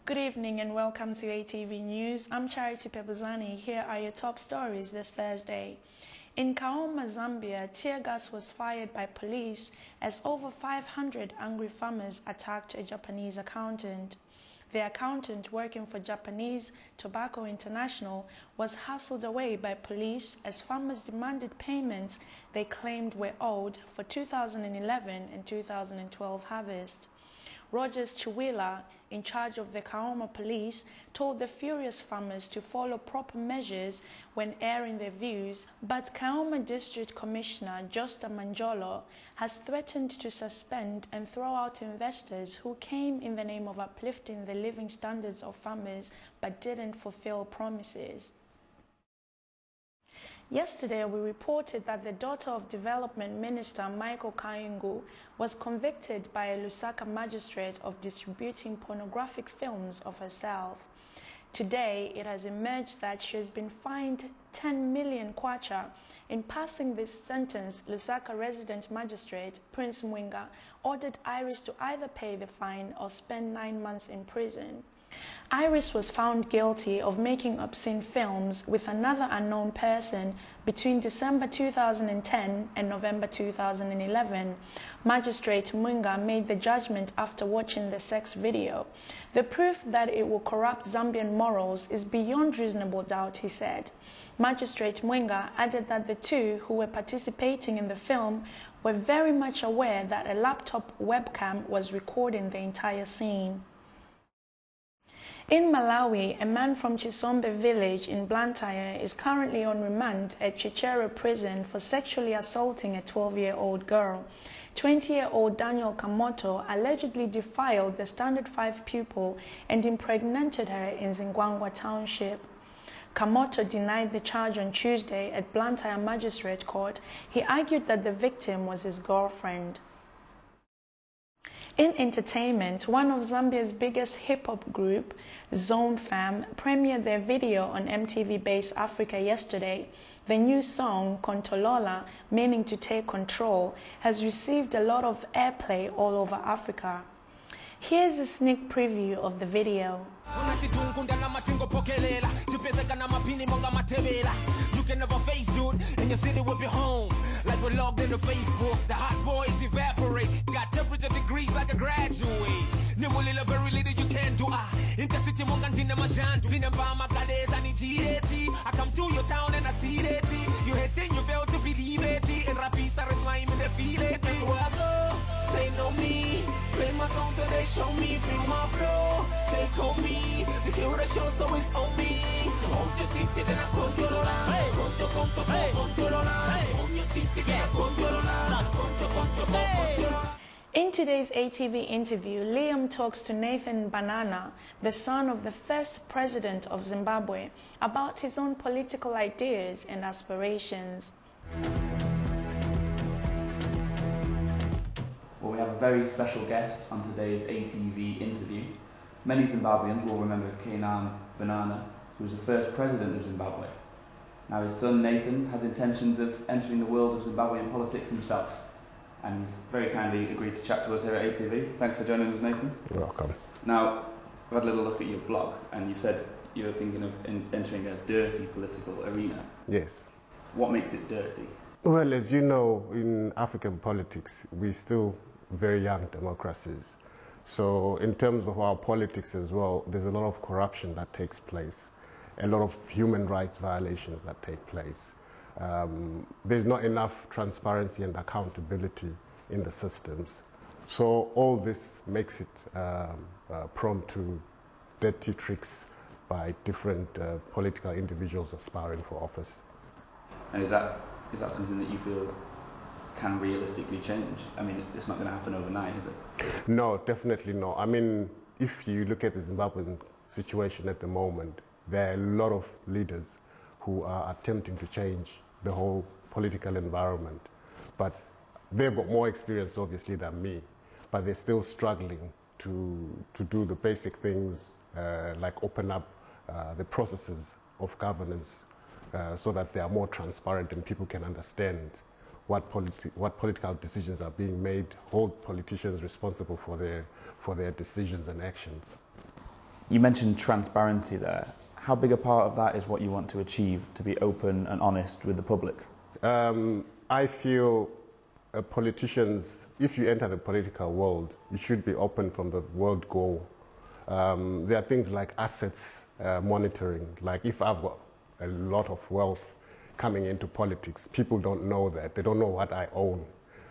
Good evening and welcome to ATV News. I'm Charity Pebuzani. Here are your top stories this Thursday. In Kaoma, Zambia, tear gas was fired by police as over 500 angry farmers attacked a Japanese accountant. The accountant working for Japanese Tobacco International was hustled away by police as farmers demanded payments they claimed were owed for 2011 and 2012 harvest. Rogers Chiwila, in charge of the Kaoma police, told the furious farmers to follow proper measures when airing their views, but Kaoma District Commissioner Josta Manjolo has threatened to suspend and throw out investors who came in the name of uplifting the living standards of farmers but didn't fulfill promises. Yesterday, we reported that the daughter of Development Minister Michael Kayungu was convicted by a Lusaka magistrate of distributing pornographic films of herself. Today, it has emerged that she has been fined 10 million kwacha. In passing this sentence, Lusaka resident magistrate Prince Mwinga ordered Iris to either pay the fine or spend 9 months in prison. Iris was found guilty of making obscene films with another unknown person between December 2010 and November 2011. Magistrate Mwinga made the judgment after watching the sex video. The proof that it will corrupt Zambian morals is beyond reasonable doubt, he said. Magistrate Mwinga added that the two who were participating in the film were very much aware that a laptop webcam was recording the entire scene. In Malawi, a man from Chisombe village in Blantyre is currently on remand at Chichero prison for sexually assaulting a 12-year-old girl. 20-year-old Daniel Kamoto allegedly defiled the Standard 5 pupil and impregnated her in Zingwangwa Township. Kamoto denied the charge on Tuesday at Blantyre Magistrate Court. He argued that the victim was his girlfriend. In entertainment, one of Zambia's biggest hip-hop group, Zone Fam, premiered their video on MTV Base Africa yesterday. The new song, Kontolola, meaning to take control, has received a lot of airplay all over Africa. Here's a sneak preview of the video. You can never face, dude, and your city will be home. Like we're logged into Facebook, the hot boys evaporate. Got temperature degrees like a graduate. Nimulila very little you can do. Intercity mongantina majantu. Tinambama kades anijireti. I come to your town and I see it. You hating, you fail to believe it. And rapisa rhyme in the feel it. Where I go, they know me. Play my song so they show me. Feel my flow, they call me. To kill the show so it's on me. Hold your seat and I control it. In today's ATV interview, Liam talks to Nathan Banana, the son of the first president of Zimbabwe, about his own political ideas and aspirations. Well, we have a very special guest on today's ATV interview. Many Zimbabweans will remember Canaan Banana, who was the first president of Zimbabwe. Now his son Nathan has intentions of entering the world of Zimbabwean politics himself, and he's very kindly agreed to chat to us here at ATV. Thanks for joining us, Nathan. You're welcome. Now, I've had a little look at your blog, and you said you were thinking of entering a dirty political arena. Yes. What makes it dirty? Well, as you know, in African politics, we're still very young democracies. So in terms of our politics as well, there's a lot of corruption that takes place. A lot of human rights violations that take place. There's not enough transparency and accountability in the systems. So all this makes it prone to dirty tricks by different political individuals aspiring for office. And is that something that you feel can realistically change? I mean, it's not going to happen overnight, is it? No, definitely not. I mean, if you look at the Zimbabwean situation at the moment, there are a lot of leaders who are attempting to change the whole political environment. But they've got more experience, obviously, than me. But they're still struggling to do the basic things like open up the processes of governance so that they are more transparent and people can understand what political decisions are being made, hold politicians responsible for their decisions and actions. You mentioned transparency there. How big a part of that is what you want to achieve, to be open and honest with the public? I feel politicians, if you enter the political world, you should be open from the word go. There are things like assets monitoring. Like if I've got a lot of wealth coming into politics, people don't know that. They don't know what I own.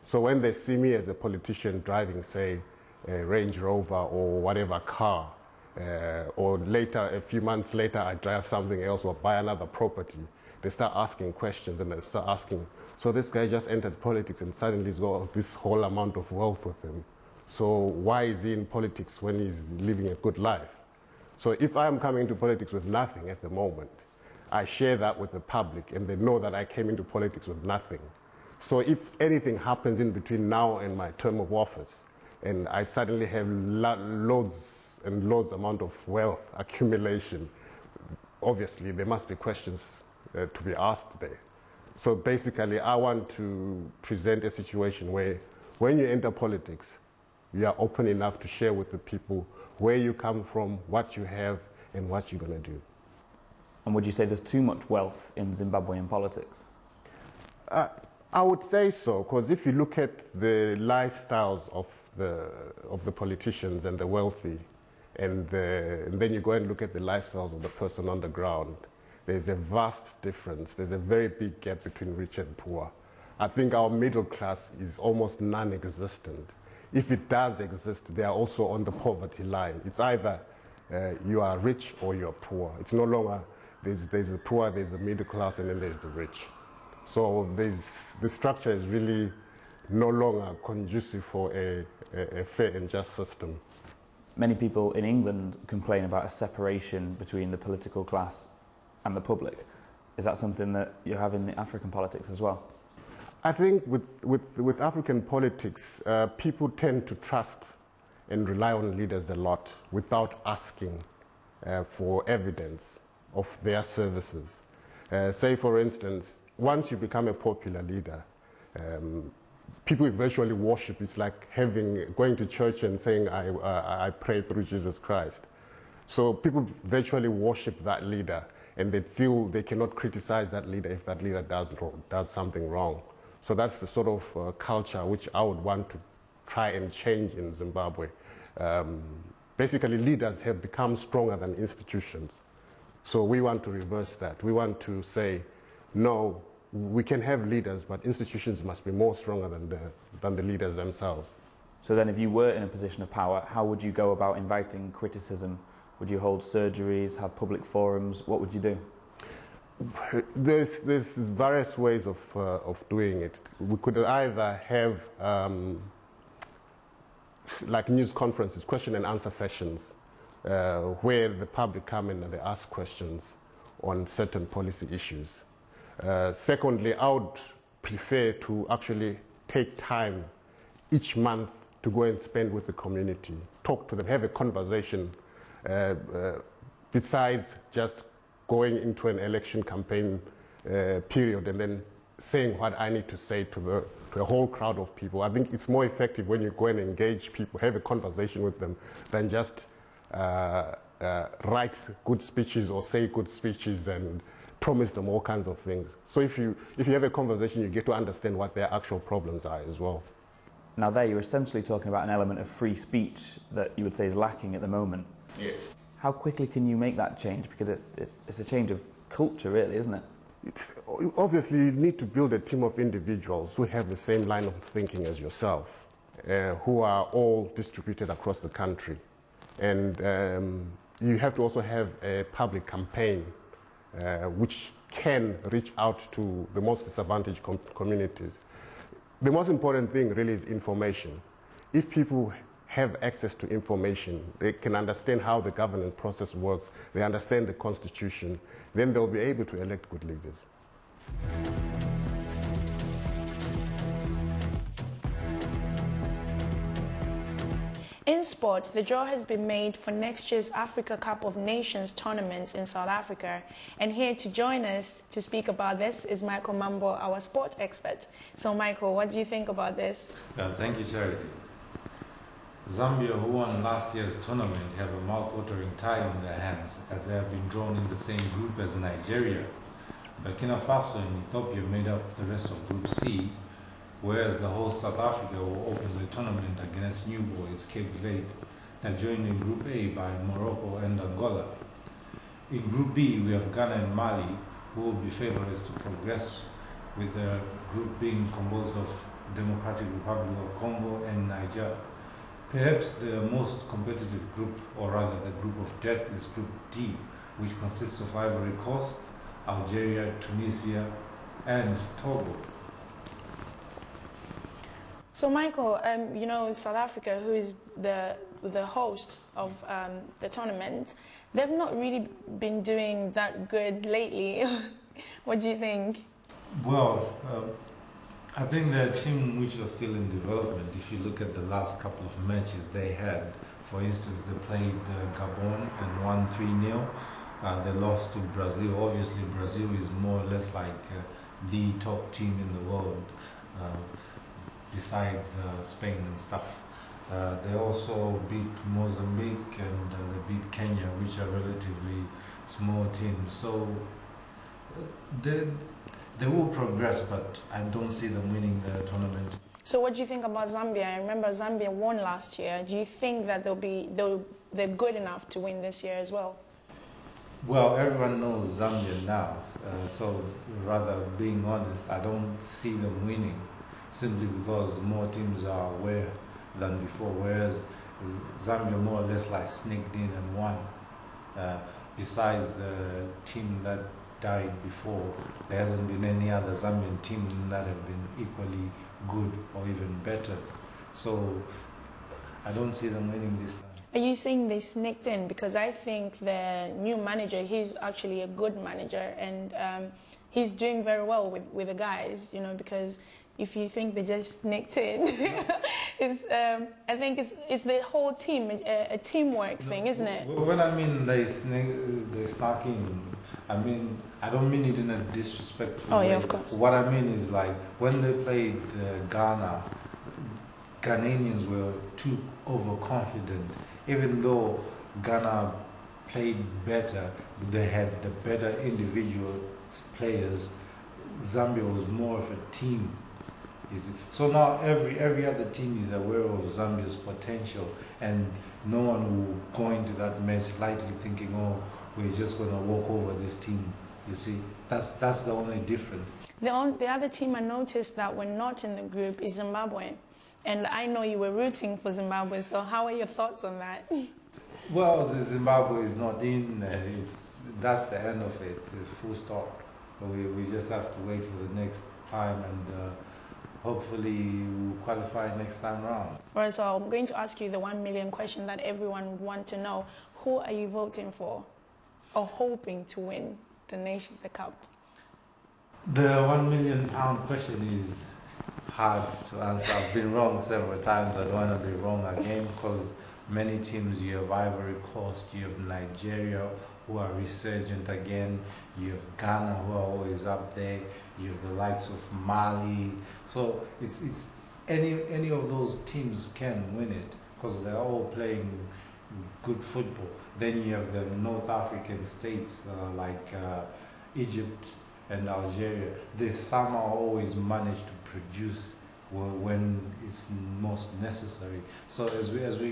So when they see me as a politician driving, say, a Range Rover or whatever car, or later, a few months later, I drive something else or buy another property, they start asking questions and they start asking, so this guy just entered politics and suddenly he's got this whole amount of wealth with him. So why is he in politics when he's living a good life? So if I'm coming into politics with nothing at the moment, I share that with the public and they know that I came into politics with nothing. So if anything happens in between now and my term of office, and I suddenly have loads and loads amount of wealth accumulation, obviously there must be questions to be asked there. So basically I want to present a situation where when you enter politics, you are open enough to share with the people where you come from, what you have, and what you're going to do. And would you say there's too much wealth in Zimbabwean politics? I would say so, because if you look at the lifestyles of the politicians and the wealthy, and then you go and look at the lifestyles of the person on the ground, there's a vast difference. There's a very big gap between rich and poor. I think our middle class is almost non-existent. If it does exist, they are also on the poverty line. It's either you are rich or you're poor. It's no longer, there's the poor, there's the middle class, and then there's the rich. So the structure is really no longer conducive for a fair and just system. Many people in England complain about a separation between the political class and the public. Is that something that you have in African politics as well? I think with African politics, people tend to trust and rely on leaders a lot without asking for evidence of their services. Say, for instance, once you become a popular leader, people virtually worship. It's like going to church and saying, I pray through Jesus Christ. So people virtually worship that leader, and they feel they cannot criticize that leader if that leader does something wrong. So that's the sort of culture which I would want to try and change in Zimbabwe. Basically, leaders have become stronger than institutions. So we want to reverse that. We want to say, no, we can have leaders, but institutions must be more stronger than the leaders themselves. So then if you were in a position of power, how would you go about inviting criticism? Would you hold surgeries, have public forums? What would you do? There's various ways of doing it. We could either have like news conferences, question and answer sessions, where the public come in and they ask questions on certain policy issues. Secondly, I would prefer to actually take time each month to go and spend with the community, talk to them, have a conversation, besides just going into an election campaign period and then saying what I need to say to a whole crowd of people. I think it's more effective when you go and engage people, have a conversation with them, than just write good speeches or say good speeches and promise them all kinds of things. So if you have a conversation, you get to understand what their actual problems are as well. Now there you're essentially talking about an element of free speech that you would say is lacking at the moment. Yes. How quickly can you make that change? Because it's a change of culture, really, isn't it? Obviously, you need to build a team of individuals who have the same line of thinking as yourself, who are all distributed across the country. And you have to also have a public campaign which can reach out to the most disadvantaged communities. The most important thing really is information. If people have access to information, they can understand how the governance process works, they understand the constitution, then they'll be able to elect good leaders. In sport, the draw has been made for next year's Africa Cup of Nations tournaments in South Africa. And here to join us to speak about this is Michael Mambo, our sport expert. So Michael, what do you think about this? Thank you, Charity. Zambia, who won last year's tournament, have a mouth-watering tie in their hands as they have been drawn in the same group as Nigeria. Burkina Faso and Ethiopia made up the rest of Group C, whereas the host South Africa will open the tournament against new boys Cape Verde. They're joined in Group A by Morocco and Angola. In Group B, we have Ghana and Mali, who will be favorites to progress, with the group being composed of Democratic Republic of Congo and Niger. Perhaps the most competitive group, or rather the group of death, is Group D, which consists of Ivory Coast, Algeria, Tunisia, and Togo. So Michael, you know, South Africa, who is the host of the tournament, they've not really been doing that good lately. What do you think? Well, I think they're a team which are still in development. If you look at the last couple of matches they had, for instance, they played Gabon and won 3-0. They lost to Brazil. Obviously, Brazil is more or less like the top team in the world, besides Spain and stuff. They also beat Mozambique and they beat Kenya, which are relatively small teams. So they will progress, but I don't see them winning the tournament. So what do you think about Zambia? I remember Zambia won last year. Do you think that they're good enough to win this year as well? Well, everyone knows Zambia now, so rather being honest, I don't see them winning, simply because more teams are aware than before, whereas Zambia more or less like sneaked in and won. Besides the team that died before, there hasn't been any other Zambian team that have been equally good or even better. So I don't see them winning this time. Are you saying they sneaked in? Because I think the new manager, he's actually a good manager, and he's doing very well with the guys, you know, because if you think they just sneaked in, I think it's the whole team, a teamwork thing, isn't it? When I mean they snuck in, I mean, I don't mean it in a disrespectful way. Yeah, of course. What I mean is, like, when they played Ghana, Ghanaians were too overconfident. Even though Ghana played better, they had the better individual players, Zambia was more of a team. So now every other team is aware of Zambia's potential, and no one will go into that match lightly thinking, oh, we're just going to walk over this team. You see, that's the only difference. The other team I noticed that were not in the group is Zimbabwe. And I know you were rooting for Zimbabwe, so how are your thoughts on that? Well, Zimbabwe is not in. That's the end of it, full stop. We just have to wait for the next time, and hopefully we'll qualify next time around. Alright, so I'm going to ask you the 1 million question that everyone would want to know. Who are you voting for or hoping to win the cup? The £1 million question is hard to answer. I've been wrong several times. I don't want to be wrong again, because many teams, you have Ivory Coast, you have Nigeria, who are resurgent again, you have Ghana, who are always up there, you have the likes of Mali. So it's any of those teams can win it, because they're all playing good football. Then you have the North African states like Egypt and Algeria. They somehow always manage to produce when it's most necessary. So as we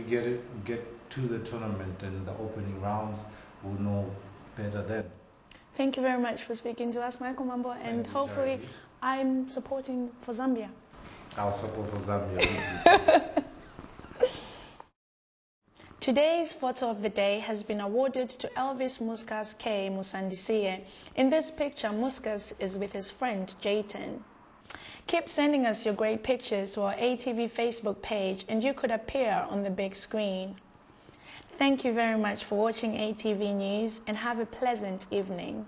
get to the tournament and the opening rounds, we'll know better then. Thank you very much for speaking to us, Michael Mambo, and hopefully I'm supporting for Zambia. I'll support for Zambia. Today's photo of the day has been awarded to Elvis Muskas K. Musandisiye. In this picture, Muskas is with his friend Jayton. Keep sending us your great pictures to our ATV Facebook page, and you could appear on the big screen. Thank you very much for watching ATV News, and have a pleasant evening.